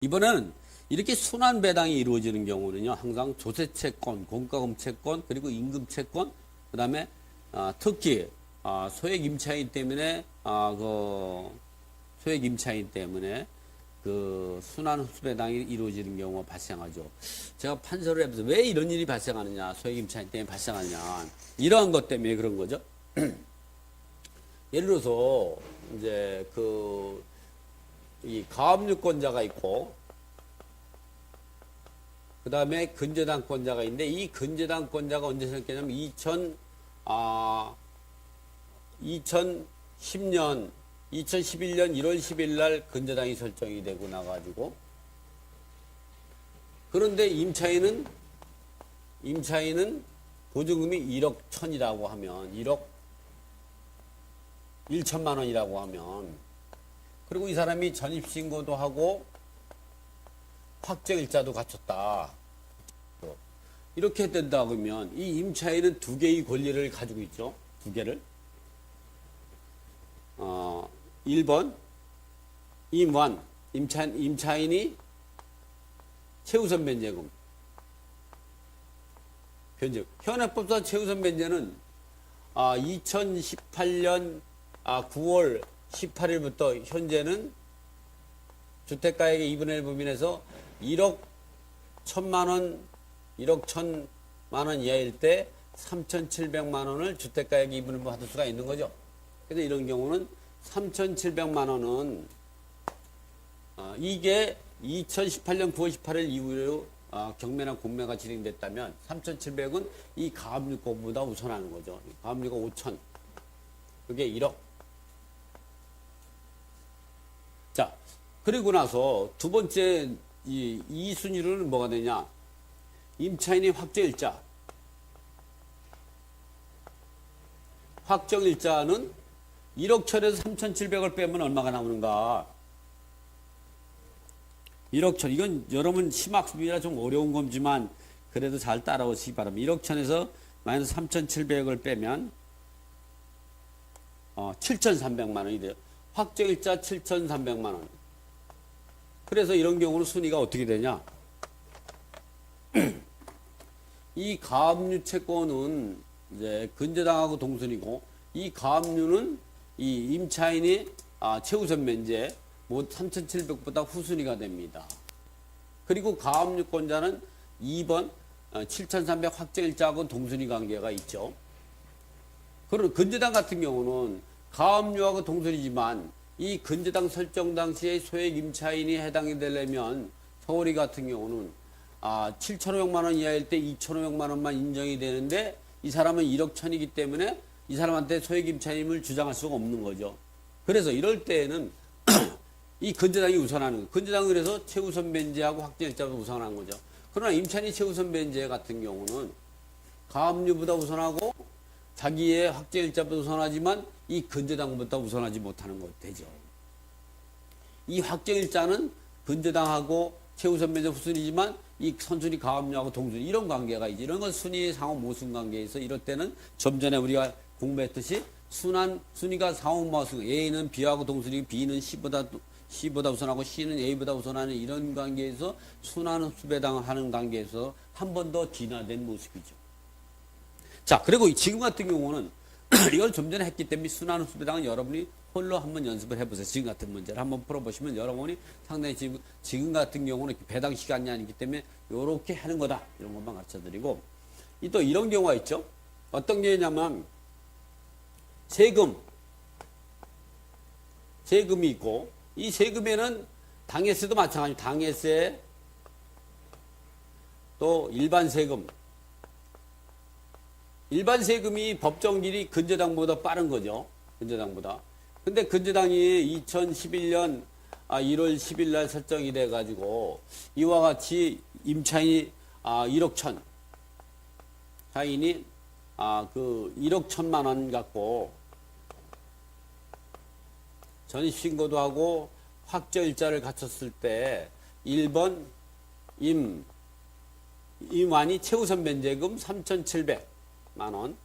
이번에는 이렇게 순환 배당이 이루어지는 경우는요, 항상 조세채권, 공과금 채권, 그리고 임금 채권, 그 다음에 특히 소액 임차인 때문에 소액 임차인 때문에 그 순환 흡수 배당이 이루어지는 경우가 발생하죠. 제가 판서를 해보면서 왜 이런 일이 발생하느냐, 소액 임차인 때문에 발생하느냐, 이러한 것 때문에 그런 거죠. 예를 들어서 이제 이 가압류권자가 있고, 그 다음에 근저당권자가 있는데, 이 근저당권자가 언제 생겼냐면 2011년 1월 10일 날 근저당이 설정이 되고 나가지고, 그런데 임차인은 보증금이 1억 1천이라고 하면, 1억 1천만 원이라고 하면, 그리고 이 사람이 전입신고도 하고 확정일자도 갖췄다. 이렇게 된다 그러면 이 임차인은 두 개의 권리를 가지고 있죠. 두 개를. 1번 임차인이 최우선 변제금. 현행법상 최우선 변제는 2018년 9월 18일부터 현재는 주택가액의 2분의 1 범위에서 1억 1천만 원 이하일 때 3,700만 원을 주택가액 2분의 1 받을 수가 있는 거죠. 그래서 이런 경우는 3,700만 원은 이게 2018년 9월 18일 이후로 경매나 공매가 진행됐다면 3,700은 이 가압류권보다 우선하는 거죠. 가압류가 5천, 그게 1억. 자, 그리고 나서 두 번째 이 순위로는 뭐가 되냐? 임차인의 확정일자. 확정일자는 1억 천에서 3,700을 빼면 얼마가 나오는가? 1억 천. 이건 여러분 심학습이라 좀 어려운 거지만 그래도 잘 따라오시기 바랍니다. 1억 천에서 마이너스 3,700을 빼면 7,300만 원이 돼요. 확정일자 7,300만 원. 그래서 이런 경우는 순위가 어떻게 되냐? 이 가압류 채권은 이제 근저당하고 동순이고, 이 가압류는 이 임차인이 최우선 면제 3,700보다 후순위가 됩니다. 그리고 가압류권자는 2번 7,300 확정일자하고 동순위 관계가 있죠. 그리고 근저당 같은 경우는 가압류하고 동순위지만 이 근저당 설정 당시에 소액 임차인이 해당이 되려면 서울이 같은 경우는 7,500만 원 이하일 때 2,500만 원만 인정이 되는데, 이 사람은 1억 천이기 때문에 이 사람한테 소액 임차인임을 주장할 수가 없는 거죠. 그래서 이럴 때에는 이 근저당이 우선하는 거예요. 근저당은 그래서 최우선 변제하고 확정일자보다 우선하는 거죠. 그러나 임차인이 최우선 변제 같은 경우는 가압류보다 우선하고 자기의 확정일자보다 우선하지만 이 근저당보다 우선하지 못하는 것 되죠. 이 확정일자는 근저당하고 최우선 변제 후순위지만 이 선순위 가압류하고 동순위 이런 관계가 있지. 이런 건 순위 상호 모순 관계에서 이럴 때는 좀 전에 우리가 공부했듯이 순위가 상호 모순. A는 B하고 동순위, B는 C보다 우선하고 C는 A보다 우선하는 이런 관계에서 순환 흡수 배당하는 관계에서 한 번 더 진화된 모습이죠. 자, 그리고 지금 같은 경우는 이걸 좀 전에 했기 때문에 순환 흡수 배당은 여러분이 홀로 한번 연습을 해보세요. 지금 같은 문제를 한번 풀어보시면 여러분이 상당히 지금 같은 경우는 배당 시간이 아니기 때문에 이렇게 하는 거다. 이런 것만 가르쳐 드리고, 또 이런 경우가 있죠. 어떤 경우냐면 세금이 있고, 이 세금에는 당해세도 마찬가지로 당해세, 또 일반 세금이 법정길이 근저당보다 빠른 거죠. 근저당보다. 근데 근저당이 2011년 1월 10일 날 설정이 돼 가지고 이와 같이 임차인이 1억 천, 차인이 1억 1천만 원 갖고 전입신고도 하고 확정일자를 갖췄을 때 1번 임완이 최우선 변제금 3,700만 원,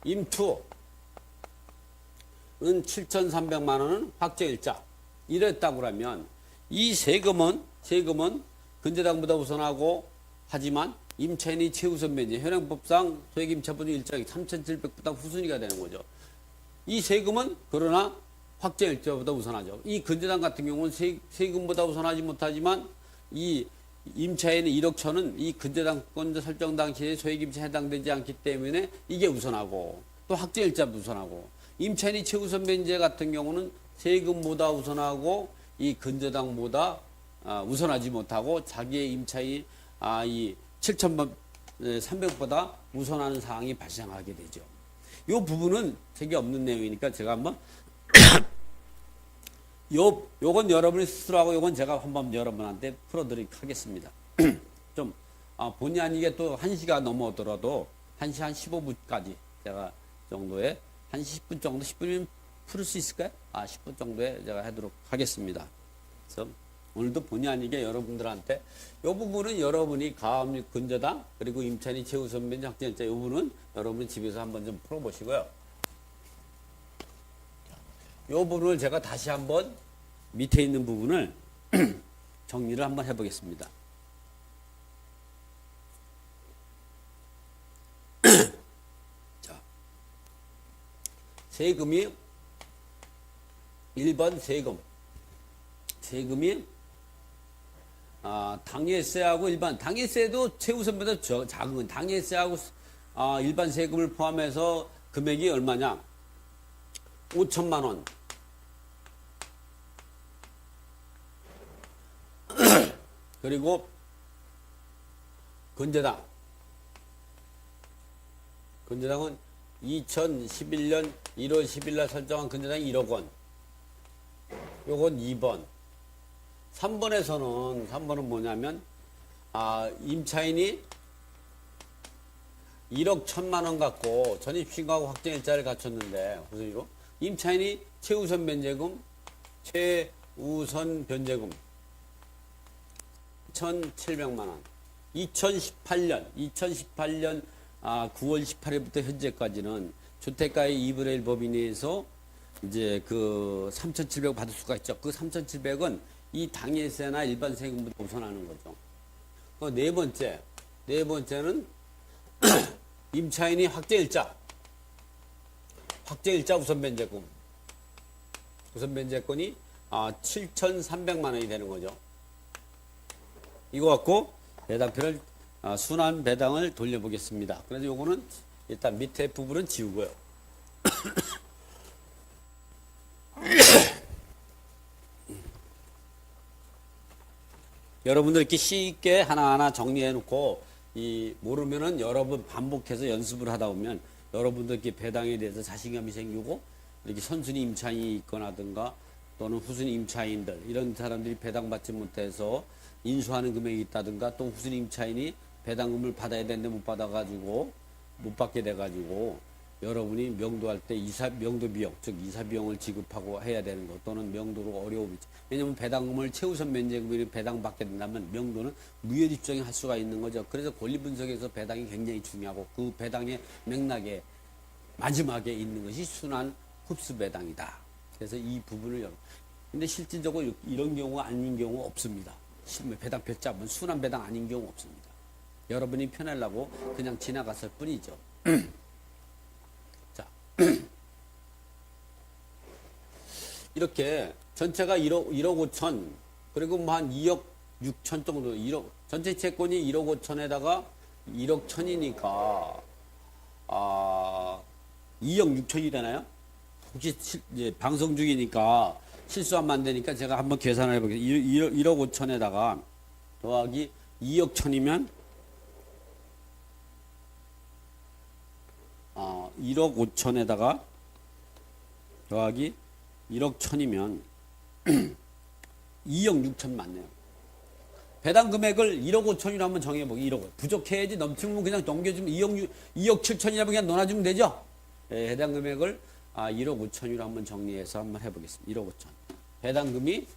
임투 은 7,300만 원은 확정일자. 이랬다고 하면 이 세금은 근저당보다 우선하고 하지만 임차인이 최우선 면제, 현행법상 소액임차분이 일정액 3,700보다 후순위가 되는 거죠. 이 세금은 그러나 확정일자보다 우선하죠. 이 근저당 같은 경우는 세금보다 우선하지 못하지만 이 임차인의 1억 천은 이 근저당권자 설정 당시에 소액임차에 해당되지 않기 때문에 이게 우선하고 또 확정일자보다 우선하고 임차인이 최우선 면제 같은 경우는 세금보다 우선하고 이 근저당보다 우선하지 못하고 자기의 임차인이 이 7,300보다 우선하는 상황이 발생하게 되죠. 이 부분은 책이 없는 내용이니까 제가 한번 요건 여러분이 스스로 하고 요건 제가 한번 여러분한테 풀어드리도록 하겠습니다. 좀 본의 아니게 또 1시가 넘어오더라도 1시 한 15분까지 제가 정도에 한 10분 정도 10분이면 풀을 수 있을까요? 10분 정도에 제가 하도록 하겠습니다. 그래서 오늘도 본의 아니게 여러분들한테 이 부분은 여러분이 가압류 근저당 그리고 임차인이 최우선 면제 확정일자 이 부분은 여러분이 집에서 한번 좀 풀어보시고요. 이 부분을 제가 다시 한번 밑에 있는 부분을 정리를 한번 해보겠습니다. 자, 세금이 1번 세금이 당해세하고 일반 당해세도 최우선보다 작은 당해세하고 일반 세금을 포함해서 금액이 얼마냐? 5천만 원. 그리고 근저당은 2011년 1월 10일 날 설정한 근저당이 1억 원. 요건 2번. 3번은 뭐냐면 임차인이 1억 1천만 원 갖고 전입신고하고 확정일자를 갖췄는데 후순위로 임차인이 최우선 변제금 1,700만 원. 2018년 9월 18일부터 현재까지는 주택가의 2분의 1 법인에서 이제 그 3,700 받을 수가 있죠. 그 3,700은 이 당해세나 일반 세금보다 우선하는 거죠. 네 번째는 임차인이 확정일자 우선 변제권이 7,300만 원이 되는 거죠. 이거 갖고 배당표를 순환 배당을 돌려보겠습니다. 그래서 요거는 일단 밑에 부분은 지우고요. 여러분들 이렇게 쉽게 하나하나 정리해 놓고 모르면은 여러 번 반복해서 연습을 하다 보면 여러분들 이렇게 배당에 대해서 자신감이 생기고 이렇게 선순위 임차인이 있거나든가 또는 후순위 임차인들 이런 사람들이 배당받지 못해서 인수하는 금액이 있다든가 또 후순위 임차인이 배당금을 받아야 되는데 못 받게 돼가지고 여러분이 명도할 때 명도 비용, 즉 이사 비용을 지급하고 해야 되는 것 또는 명도로 어려움이 있죠. 왜냐하면 배당금을 최우선 면제금을 배당받게 된다면 명도는 무효입증에 할 수가 있는 거죠. 그래서 권리 분석에서 배당이 굉장히 중요하고 그 배당의 맥락에 마지막에 있는 것이 순환 흡수 배당이다. 그래서 이 부분을 근데 실질적으로 이런 경우가 아닌 경우 없습니다. 배당표 짜면 순환 배당 아닌 경우 없습니다. 여러분이 편하려고 그냥 지나갔을 뿐이죠. 자, 이렇게 전체가 1억 5천 그리고 뭐 한 2억 6천 정도 전체 채권이 1억 5천에다가 1억 천이니까 2억 6천이 되나요? 혹시 이제 방송 중이니까 실수하면 안 되니까 제가 한번 계산을 해보겠습니다. 1억 5천에다가 더하기 2억 천이면 1억 5천에다가 더하기 1억 천이면 2억 6천 맞네요. 배당 금액을 1억 5천이로 한번 정해보기. 1억 부족해야지 넘치면 그냥 넘겨주면 2억 7천이라면 그냥 넣어주면 되죠. 네, 해당 금액을 1억 5천으로 한번 정리해서 한번 해보겠습니다. 1억 5천. 배당금이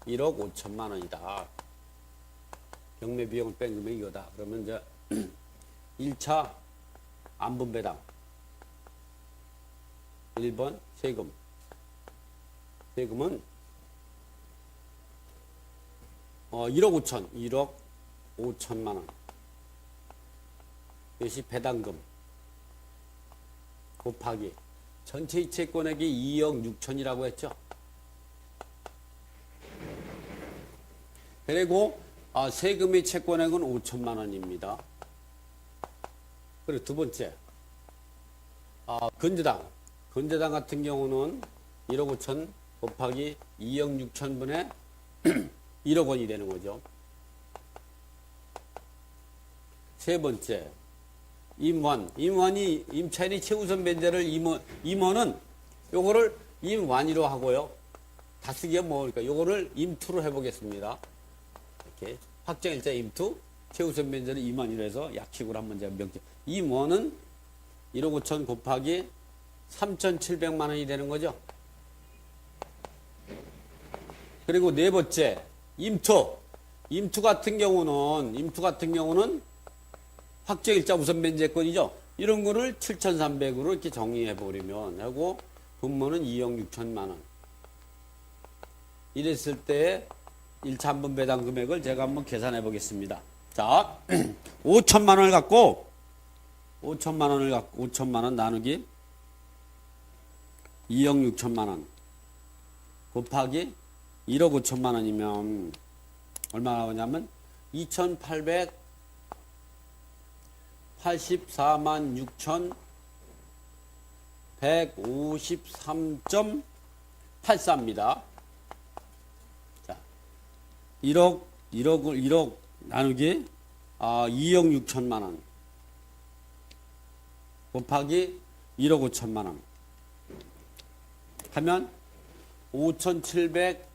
1억 5천만 원이다. 경매 비용을 뺀 금액이 이거다. 그러면 이제 1차 안분 배당 1번 세금 세금은 1억 5천, 1억 5천만 원. 이것이 배당금 곱하기 전체 이체권액이 2억 6천이라고 했죠. 그리고 세금의 채권액은 5천만 원입니다. 그리고 두 번째, 근저당. 근저당 같은 경우는 1억 5천 곱하기 2억 6천 분의 1억 원이 되는 거죠. 세 번째, 임원. 임원이 임차인이 최우선 변제를 임원은 요거를 임완이로 하고요. 다 쓰기가 뭐니까 요거를 임투로 해보겠습니다. 이렇게 확정일자 임투, 최우선 변제를 임완이로 해서 약식으로 한번 제가 명제. 임원은 1억 5천 곱하기 3,700만 원이 되는 거죠. 그리고 네 번째, 임투. 임투 같은 경우는 확정일자 우선 변제권이죠. 이런 거를 7,300으로 이렇게 정리해 버리면 하고 분모는 2억 6천만 원. 이랬을 때 1차 한번 배당 금액을 제가 한번 계산해 보겠습니다. 자, 5천만 원을 갖고 5천만 원 나누기 2억 6천만 원 곱하기 1억 5천만 원이면 얼마 나오냐면 2,884만 6,153.84입니다. 자, 1억 나누기 2억 6천만 원 곱하기 1억 5천만 원 하면 5,700